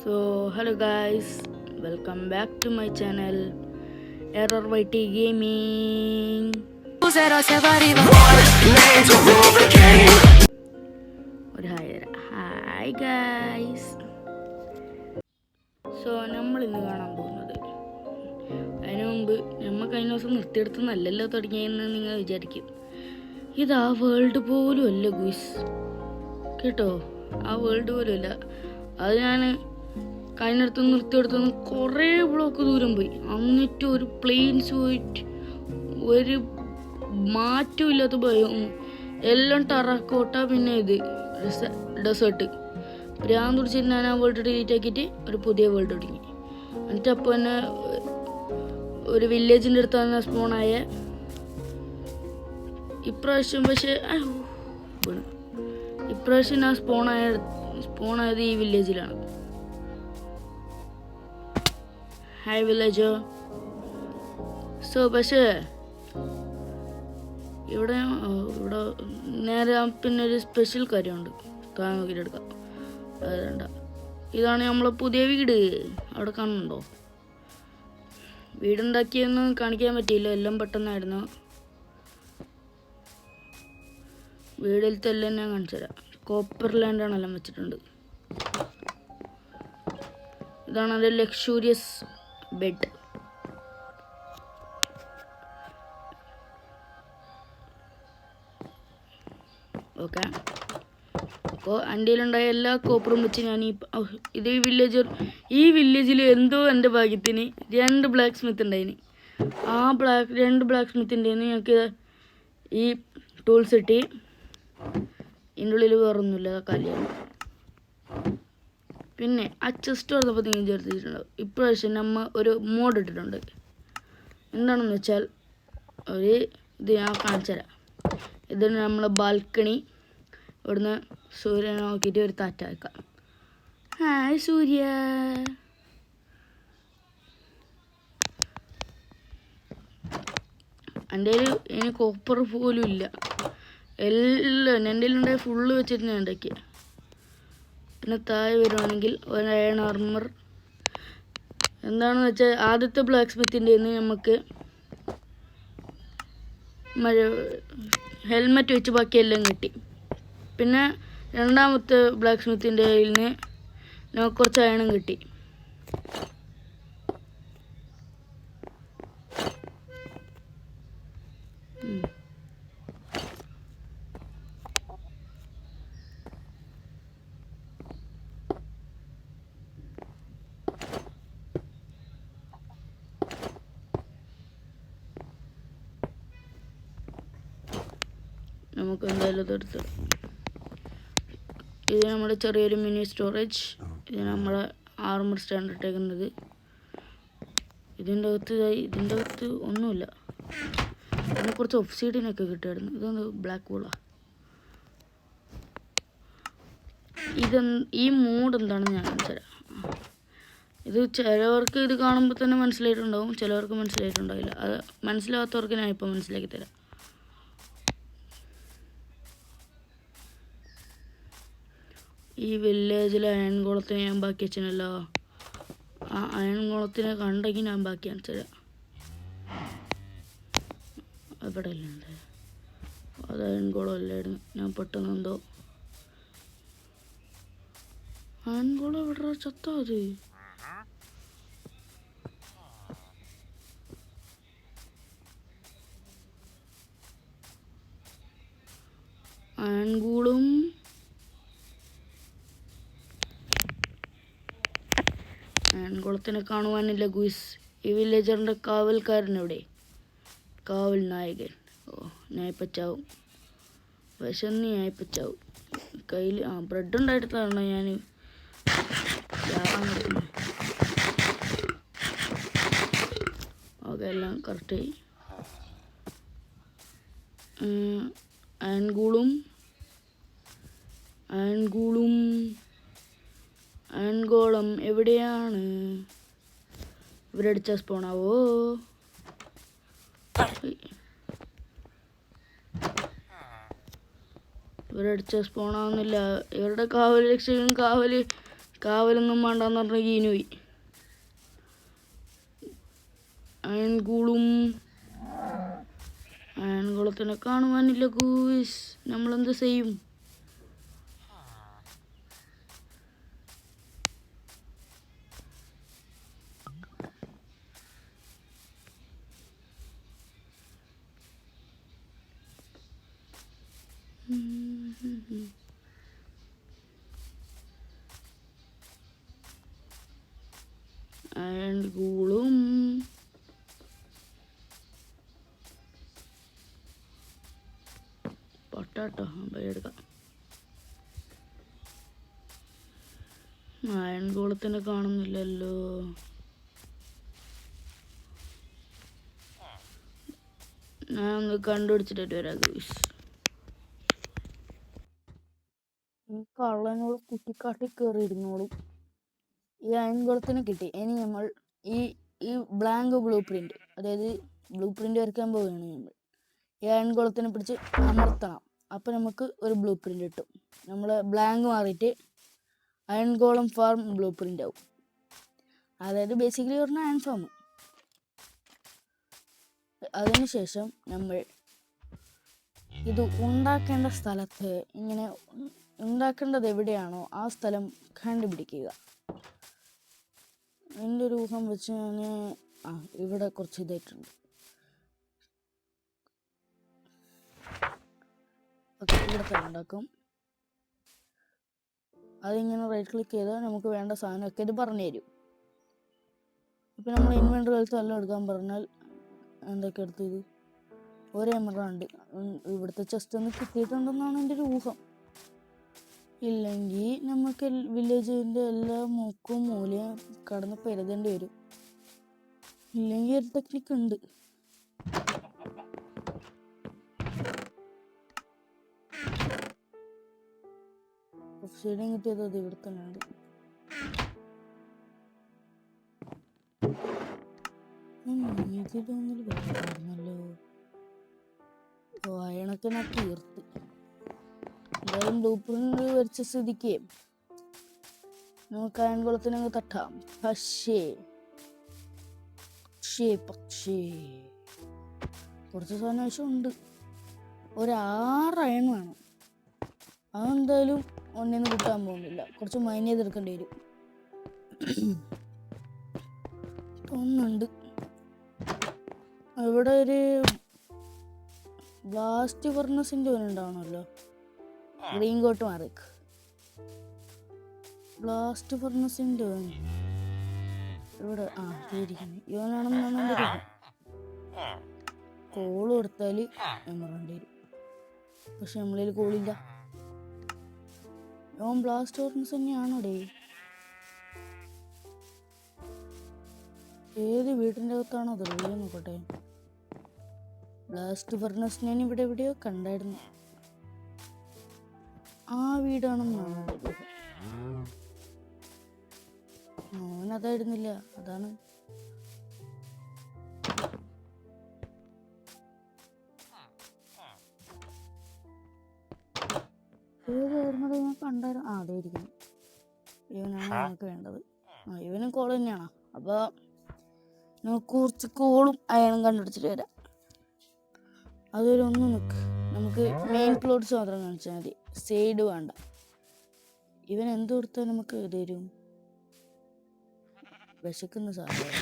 So hello guys, welcome back to my channel Error YT Gaming. Hi guys. So നമ്മൾ ഇന്ന് കാണാൻ പോകുന്നത് അതിനു മുമ്പ് നമ്മൾ കഴിഞ്ഞ ദിവസം നിർത്തിയെടുത്ത് നല്ലല്ലോ തുടങ്ങിയെന്ന് നിങ്ങൾ വിചാരിക്കും. ഇതാ വേൾഡ് പോലും അല്ല ഗുയ്സ് കേട്ടോ, ആ വേൾഡ് പോലും അല്ല. അത് ഞാൻ കഴിഞ്ഞിടത്ത് നിർത്തിയെടുത്തുനിന്ന് കുറേ ബ്ലോക്ക് ദൂരം പോയി. എന്നിട്ട് ഒരു പ്ലെയിൻസ് പോയിട്ട് ഒരു മാറ്റവും ഇല്ലാത്ത ഭയം, എല്ലാം ടറാക്കോട്ട. പിന്നെ ഇത് ഡെസേർട്ട് ഭ്രാന്ത് പിടിച്ചിട്ട് ഞാൻ ആ വേൾഡ് ഡിലീറ്റ് ആക്കിയിട്ട് ഒരു പുതിയ വേൾഡ് തുടങ്ങി. എന്നിട്ട് അപ്പോൾ തന്നെ ഒരു വില്ലേജിൻ്റെ അടുത്താണ് സ്പോണായ. ഇപ്രാവശ്യം പക്ഷേ ഇപ്രാവശ്യം ഞാൻ സ്പോണായത് ഈ വില്ലേജിലാണ്. ഹായ് വില്ലേജോ. സോ പക്ഷേ ഇവിടെ നേരെ പിന്നെ ഒരു സ്പെഷ്യൽ കാര്യമുണ്ട്, താൻ നോക്കിയിട്ട് എടുക്കാം. അത് ഇതാണ് നമ്മളെ പുതിയ വീട്. അവിടെ കാണുന്നുണ്ടോ? വീടുണ്ടാക്കിയൊന്നും കാണിക്കാൻ പറ്റിയില്ല, എല്ലാം പെട്ടെന്നായിരുന്നു. വീടിലത്തെ എല്ലാം ഞാൻ കാണിച്ചു തരാം. കോപ്പർ ലാൻഡാണ് എല്ലാം വെച്ചിട്ടുണ്ട്. ഇതാണ് അതിൻ്റെ ലക്ഷൂറിയസ് ബെഡ്. ഓക്കെ, അപ്പോൾ എൻ്റെ കയ്യിലുണ്ടായ എല്ലാ കോപ്പറും വെച്ച് ഞാൻ ഈ വില്ലേജിൽ എന്തോ എൻ്റെ ഭാഗ്യത്തിന് 2 ബ്ലാക്ക് സ്മിത്ത് ഉണ്ടായിന്. ആ 2 ബ്ലാക്ക് സ്മിത്തിൻ്റെ ഞങ്ങൾക്ക് ഈ ടൂൾസ് കിട്ടി. ഇതിൻ്റെ ഉള്ളിൽ വേറൊന്നുമില്ല, കല്യാണ്. പിന്നെ ആ ചെസ്റ്റ് വന്നപ്പോൾ നിങ്ങൾ ചേർത്തിട്ടുണ്ടാവും. ഇപ്രാവശ്യം നമ്മൾ ഒരു മോഡ് ഇട്ടിട്ടുണ്ട്. എന്താണെന്ന് വെച്ചാൽ ഇത് ഞാൻ കാണിച്ചു തരാം. ഇതാണ് നമ്മളെ ബാൽക്കണി. ഇവിടുന്ന് സൂര്യനെ നോക്കിയിട്ട് ഒരു താറ്റ വെക്കാം. ഹായ് സൂര്യ. എൻ്റെ കയ്യിൽ ഇനി കോപ്പർ പോലും ഇല്ല. എല്ലാം എൻ്റെ കയ്യിലുണ്ടായ ഫുള്ള് വെച്ചിട്ട് ഞാൻ ഉണ്ടാക്കിയത്. പിന്നെ താഴെ വരുവാണെങ്കിൽ ഒരു അയൺ ആർമർ. എന്താണെന്ന് വെച്ചാൽ ആദ്യത്തെ ബ്ലാക്ക് സ്മിത്തിൻ്റെ നമുക്ക് ഹെൽമെറ്റ് വെച്ച് ബാക്കിയെല്ലാം കിട്ടി. പിന്നെ രണ്ടാമത്തെ ബ്ലാക്ക് സ്മിത്തിൻ്റെ കയ്യിൽ നിന്ന് നമുക്ക് കുറച്ച് അയണും കിട്ടി. നമുക്ക് എന്തായാലും ഇതെടുത്ത്, ഇത് നമ്മുടെ ചെറിയൊരു മിനി സ്റ്റോറേജ്. ഇത് നമ്മളെ ആർമർ സ്റ്റാൻഡ് ഇട്ടേക്കുന്നത്. ഇതിൻ്റെ അകത്ത് ഒന്നുമില്ല. അതിനെ കുറച്ച് ഒബ്സിഡിയനൊക്കെ കിട്ടുമായിരുന്നു. ഇതൊന്ന് ബ്ലാക്ക് ഹോളാണ്. ഈ മോഡ് എന്താണെന്ന് ഞാൻ കാണിച്ചു തരാം. ഇത് ചിലവർക്ക് ഇത് കാണുമ്പോൾ തന്നെ മനസ്സിലായിട്ടുണ്ടാവും, ചിലവർക്ക് മനസ്സിലായിട്ടുണ്ടാവില്ല. അത് മനസ്സിലാകാത്തവർക്ക് ഞാൻ ഇപ്പോൾ മനസ്സിലാക്കി തരാം. ഈ വില്ലേജിലെ അയൺകുളത്തിന് ഞാൻ ബാക്കി വെച്ചിനല്ലോ. ആ അയൺകുളത്തിനെ കണ്ടെങ്കിൽ ഞാൻ ബാക്കി കാണിച്ചു തരാം. എവിടെ ഇല്ല, അത് അയൺകുളം അല്ലായിരുന്നു. ഞാൻ പെട്ടെന്ന് എന്തോ അയൺകുളം എവിടെ ചത്തോ? അത് അയൺകുളം അയൺകുളത്തിനെ കാണുവാനില്ല ഗുയിസ്. ഈ വില്ലേജറിൻ്റെ കാവൽക്കാരൻ എവിടെ? കാവൽ നായകൻ. ഞായപ്പച്ചാവും, വിശന്ന് ഞായപ്പച്ചാവും. കയ്യിൽ ബ്രെഡ് ഉണ്ടായിട്ടാണോ ഞാൻ ഓക്കെ, എല്ലാം കറക്റ്റായി. അയൺഗോളം എവിടെയാണ്? ഇവരടിച്ച സ്പോണാവോ? ഇവരടിച്ച സ്പോണാവുന്നില്ല. ഇവരുടെ കാവൽ രക്ഷകൻ കാവലൊന്നും വേണ്ടെന്ന് പറഞ്ഞ ഗീനു പോയി. അയൺകുളത്തിനെ കാണുവാനില്ല ഗൂസ്. നമ്മളെന്ത് ചെയ്യും? അയൺകൂളും പൊട്ടാട്ടോ എടുക്കാം. അയൺകൂളത്തിനെ കാണുന്നില്ലല്ലോ. ഞാൻ ഒന്ന് കണ്ടുപിടിച്ചിട്ട് വരാം ഗൂസ്. ഈ കള്ളനോട് കുട്ടിക്കാട്ടി കയറിയിരുന്നോളും. ഈ അയൺകുളത്തിന് കിട്ടി. ഇനി നമ്മൾ ഈ ബ്ലാങ്ക് ബ്ലൂ പ്രിന്റ്, അതായത് ബ്ലൂ പ്രിന്റ് വരയ്ക്കാൻ പോവുകയാണ് നമ്മൾ. ഈ അയൺകുളത്തിനെ പിടിച്ച് അമർത്തണം. അപ്പം നമുക്ക് ഒരു ബ്ലൂ പ്രിന്റ് കിട്ടും. നമ്മൾ ബ്ലാങ്ക് മാറിയിട്ട് അയൺകോളം ഫാം ബ്ലൂ പ്രിന്റ് ആവും. അതായത് ബേസിക്കലി പറഞ്ഞാൽ അയൺ ഫാം. അതിനുശേഷം നമ്മൾ ഇത് ഉണ്ടാക്കേണ്ട സ്ഥലത്ത് ഇങ്ങനെ ഉണ്ടാക്കേണ്ടത് എവിടെയാണോ ആ സ്ഥലം കണ്ടുപിടിക്കുക. എൻ്റെ ഒരു ഊഹം വെച്ച് ഞാൻ ഇവിടെ കുറച്ച് ഇതായിട്ടുണ്ട്. ഓക്കെ, ഇവിടെ തന്നെ ഉണ്ടാക്കും. അതിങ്ങനെ റൈറ്റ് ക്ലിക്ക് ചെയ്താൽ നമുക്ക് വേണ്ട സാധനമൊക്കെ ഇത് പറഞ്ഞു തരും. ഇപ്പം നമ്മൾ ഇൻവെൻറ്ററി വെൽത്ത് എല്ലാം എടുക്കാൻ പറഞ്ഞാൽ എന്തൊക്കെ എടുത്തത്? ഒരു എമറാൾഡ് ഇവിടുത്തെ ചെസ്റ്റ് ഒന്ന് കിട്ടിയിട്ടുണ്ടെന്നാണ് എൻ്റെ ഒരു ഊഹം. ഇല്ലെങ്കിൽ നമുക്ക് വില്ലേജിൻ്റെ എല്ലാ മുക്കും മൂലയും കടന്ന് പരുതേണ്ടി വരും. ഇല്ലെങ്കിൽ ഒരു ടെക്നിക്ക് ഉണ്ട്. ഷെയ്ഡിങ് കിട്ടിയത് അത് ഇവിടെ തന്നെ ഉണ്ട്. ഇതിലൊന്നിൽ വരുന്നല്ലോ. അയണൊക്കെ ഞാൻ തീർത്ത്. എന്തായാലും ബ്ലൂ പ്രിന്റ് വരച്ച സ്ഥിതിക്ക് നമുക്ക് അയൺകുളത്തിനങ്ങ് തട്ടാം. പക്ഷേ കുറച്ച് സാധനം ആവശ്യമുണ്ട്. ഒരു 6 അയൺ വേണം. അതെന്തായാലും ഒന്നിന്ന് കിട്ടാൻ പോകുന്നില്ല. കുറച്ച് മൈൻ ചെയ്തെടുക്കേണ്ടി വരും. ഒന്നുണ്ട് ഇവിടെ ഒരു ബ്ലാസ്റ്റ് ഫർണസിൻ്റെ ഉണ്ടാവണമല്ലോ. ഗ്രീൻ കോട്ട് മാറിക്ക്. ബ്ലാസ്റ്റ് ഫർണസിൻ്റെ ഇവിടെ ഇരിക്കുന്നു. ഇവനാണെന്നാണ് എൻ്റെ ഒരു കോള് കൊടുത്താൽ എമറേണ്ടി വരും. പക്ഷെ നമ്മളിൽ കോളില്ല. ഇവൻ ബ്ലാസ്റ്റ് ഫർണസ് തന്നെയാണോടേ? ഏത് വീട്ടിൻ്റെ അകത്താണോ അത് റെഡിയോ നോക്കട്ടെ. ബ്ലാസ്റ്റ് ഫർണസ് ഞാൻ ഇവിടെ എവിടെയോ കണ്ടായിരുന്നു. ആ വീടാണെന്നാണ് അവനതായിരുന്നില്ല. അതാണ് ഏതായിരുന്നത് ഞാൻ കണ്ടായിരുന്നു. അതെ ഇരിക്കുന്നു. ഇവനാണ് നമുക്ക് വേണ്ടത്. ഇവനും കോള് തന്നെയാണോ? അപ്പോൾ നമുക്ക് കുറച്ച് കോളും അയണും കണ്ടുപിടിച്ചിട്ട് വരാം. അതൊരു ഒന്ന് നിൽക്ക്. നമുക്ക് മെയിൻ പ്ലോട്ട്സ് മാത്രം കാണിച്ചാൽ മതി. സൈഡ് വേണ്ട. ഇവൻ എന്ത് കൊടുത്താൽ നമുക്ക് തരും? വിശക്കുന്ന സാധനം.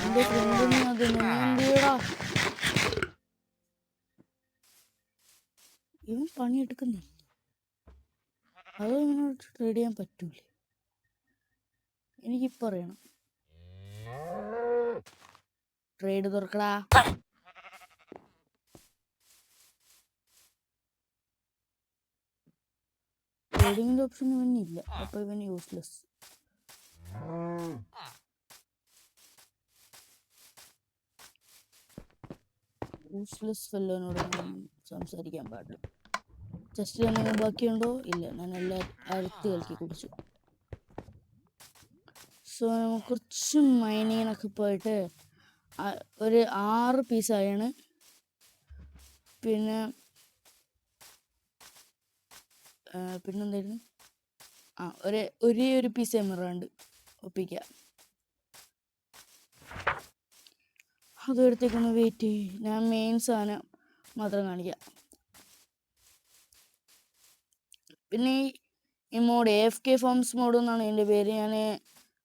എൻ്റെ ഫ്രണ്ടിന് അത് എന്തിയടാ? ഇവൻ പണിയെടുക്കുന്നില്ല. അത് ഇങ്ങനെ ട്രേഡ് ചെയ്യാൻ പറ്റൂലേ? എനിക്കിപ്പോൾ അറിയണം. ട്രേഡ് തുറക്കടാ. ട്രേഡിങ്ങിൻ്റെ ഓപ്ഷൻ ഇവനില്ല. അപ്പോൾ ഇവൻ യൂസ്ലെസ്. ഫെല്ലോനോട് സംസാരിക്കാൻ പാടില്ല. ജസ്റ്റ് എന്തെങ്കിലും ബാക്കിയുണ്ടോ? ഇല്ല, ഞാൻ എല്ലാം അഴുത്തി കളിക്കി കുടിച്ചു. സോ കുറച്ച് മൈനിങ്ങിനൊക്കെ പോയിട്ട് ഒരു 6 പീസായാണ്. പിന്നെന്തായിരുന്നു? ഒരേ ഒരു പീസ് എമറാണ്ട് ഒപ്പിക്കാം. അതെടുത്തേക്കൊന്ന് വെയിറ്റ് ചെയ്യും. ഞാൻ മെയിൻ സാധനം മാത്രം കാണിക്കാം. പിന്നെ ഈ മോഡ് AFK ഫോംസ് മോഡ് എന്നാണ് എൻ്റെ പേര്. ഞാൻ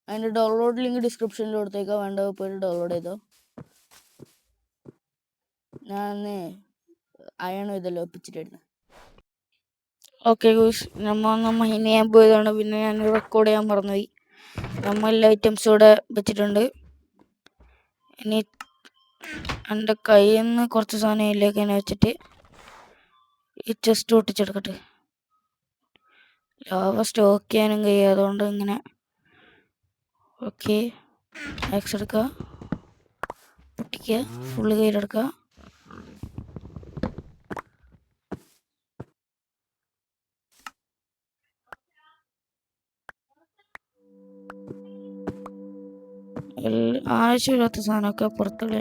അതിൻ്റെ ഡൗൺലോഡ് ലിങ്ക് ഡിസ്ക്രിപ്ഷനിൽ കൊടുത്തേക്കാം, വേണ്ട പോയിട്ട് ഡൗൺലോഡ് ചെയ്തോ. ഞാൻ അയൺ ഇതെല്ലാം ഒപ്പിച്ചിട്ടായിരുന്നു. ഓക്കെ ഗൂസ്, നമ്മൾ ഇനി ഞാൻ പോയതാണ്. പിന്നെ ഞാൻ റെക്കോർഡ് ചെയ്യാൻ മറന്നുപോയി. നമ്മൾ എല്ലാ ഐറ്റംസും ഇവിടെ വെച്ചിട്ടുണ്ട്. ഇനി എൻ്റെ കയ്യിൽ നിന്ന് കുറച്ച് സാധനം ഇതിലേക്ക് തന്നെ വെച്ചിട്ട് ഈ ചെസ്റ്റ് ഒട്ടിച്ചെടുക്കട്ടെ. ലാവ സ്റ്റോക്ക് ചെയ്യാനും കഴിയും, അതുകൊണ്ട് ഇങ്ങനെ. ഓക്കെ, ആക്സ് എടുക്കുക, പൊട്ടിക്കുക, ഫുള്ള് കയ്യിലെടുക്കുക. ആവശ്യമില്ലാത്ത സാധനമൊക്കെ പുറത്തുള്ള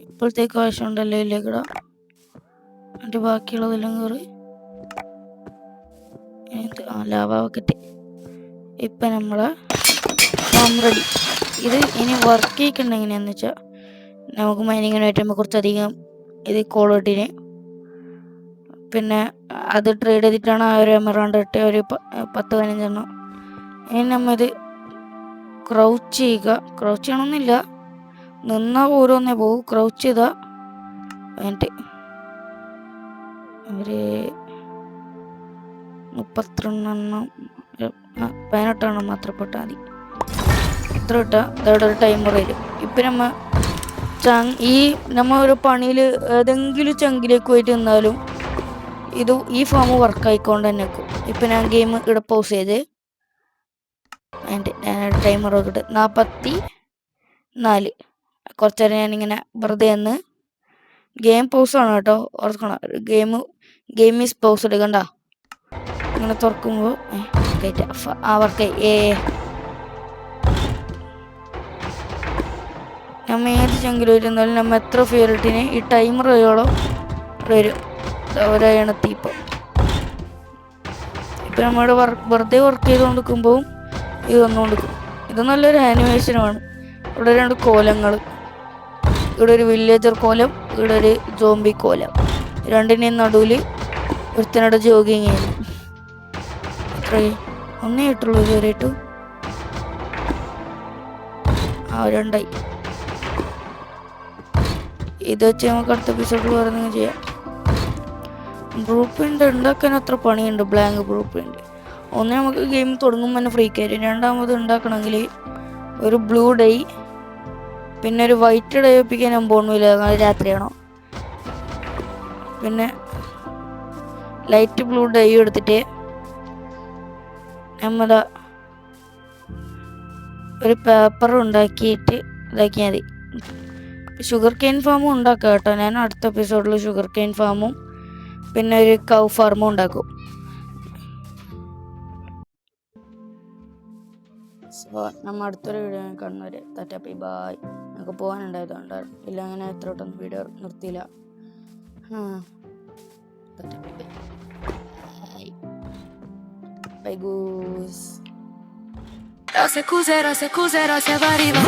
ഇപ്പോഴത്തേക്ക് ആവശ്യമുണ്ടല്ലോ ഇതിലേക്കിടാം. എന്നിട്ട് ബാക്കിയുള്ളതെല്ലാം കയറി ലാവ ബക്കറ്റ്. ഇപ്പം നമ്മളെ ഫാം റെഡി. ഇത് ഇനി വർക്ക് ചെയ്യിക്കണ്ട എങ്ങനെയാണെന്ന് വെച്ചാൽ, നമുക്ക് മൈനിങ്ങിന് പറ്റുമ്പോൾ കുറച്ചധികം ഇത് ക്വാളിറ്റിന്, പിന്നെ അത് ട്രേഡ് ചെയ്തിട്ടാണ് ആ ഒരു എമറൗണ്ട് ഇട്ട് ഒരു 10-15 ഇനി നമ്മൾ ഇത് ക്രൗച്ച് ചെയ്യുക. ക്രൗച്ച് ചെയ്യണമെന്നില്ല, നിന്നാൽ ഓരോന്നേ പോകും. ക്രൗച്ച് ചെയ്താൽ എന്നിട്ട് ഒരു 18 മാത്രം പെട്ടാൽ മതി. ഇത്ര ഇട്ടാൽ അതോടെ ഒരു ടൈമർ വരും. ഇപ്പം നമ്മൾ ഒരു പണിയിൽ ഏതെങ്കിലും ചങ്കിലേക്ക് പോയിട്ട് നിന്നാലും ഈ ഫോം വർക്കായിക്കൊണ്ട് തന്നെ വെക്കും. ഇപ്പം ഞാൻ ഗെയിം ഇവിടെ പോസ് ചെയ്ത് ഞാൻ ടൈമർ നോക്കിയിട്ട് 44. കുറച്ച് നേരം ഞാനിങ്ങനെ വെറുതെ ഒന്ന് ഗെയിം പോസാണ് കേട്ടോ, ഓർക്കണം. ഗെയിം ഈസ് പോസ് എടുക്കണ്ട. ഇങ്ങനെ തുറക്കുമ്പോൾ വർക്കായി. നമ്മൾ ഏത് ചങ്കിലും ഇരുന്നാലും നമ്മൾ എത്ര ഫേവറേറ്റിന് ഈ ടൈമർ കഴിയോളം വരും. ഒരയണത്തി ഇപ്പം നമ്മുടെ വെറുതെ വർക്ക് ചെയ്തുകൊണ്ടിരിക്കുമ്പോൾ ഇത് വന്നുകൊണ്ടിരിക്കും. ഇത് നല്ലൊരു ആനിമേഷനുമാണ്. ഇവിടെ 2 കോലങ്ങൾ, ഇവിടെ ഒരു വില്ലേജർ കോലം, ഇവിടെ ഒരു സോംബി കോലം. രണ്ടിനെയും നടുവിൽ ഒരുത്തനോട് ജോഗിങ് ചെയ്യുന്നു. ഒന്നേ ഇട്ടുള്ളൂ ഇതുവരെയിട്ടു. 2 ഇത് വെച്ച് നമുക്ക് അടുത്ത എപ്പിസോഡിൽ പറയുന്നത് ചെയ്യാം. ബ്ലൂ പ്രിൻ്റ് ഉണ്ടാക്കാൻ അത്ര പണിയുണ്ട്. ബ്ലാങ്ക് ബ്ലൂ പ്രിൻ്റ് ഒന്ന് നമുക്ക് ഗെയിം തുടങ്ങുമ്പോൾ തന്നെ ഫ്രീ കയറും. രണ്ടാമത് ഉണ്ടാക്കണമെങ്കിൽ ഒരു ബ്ലൂ ഡൈ, പിന്നെ ഒരു വൈറ്റ് ഡൈ ഒപ്പിക്കാൻ ഞാൻ പോകുന്നില്ല, രാത്രിയാണോ. പിന്നെ ലൈറ്റ് ബ്ലൂ ഡൈ എടുത്തിട്ട് നമ്മൾ ഒരു പേപ്പർ ഉണ്ടാക്കിയിട്ട് ഇതാക്കിയാൽ മതി. ഷുഗർ കെയിൻ ഫാമും ഉണ്ടാക്കാം കേട്ടോ. ഞാൻ അടുത്ത എപ്പിസോഡിൽ ഷുഗർ കെയിൻ ഫാമും പിന്നെ ഒരു കൗ ഫാർമും ഉണ്ടാക്കും. സോ നമ്മൾ അടുത്തൊരു വീഡിയോ കാണുന്നവരെ തറ്റാപ്പി ബായ്. നമുക്ക് പോകാനുണ്ടായതുകൊണ്ട് ഇല്ല, അങ്ങനെ എത്രയോട്ടൊന്നും വീഡിയോ നിർത്തിയില്ല. Bye guys. Rose cuse, se va arriva.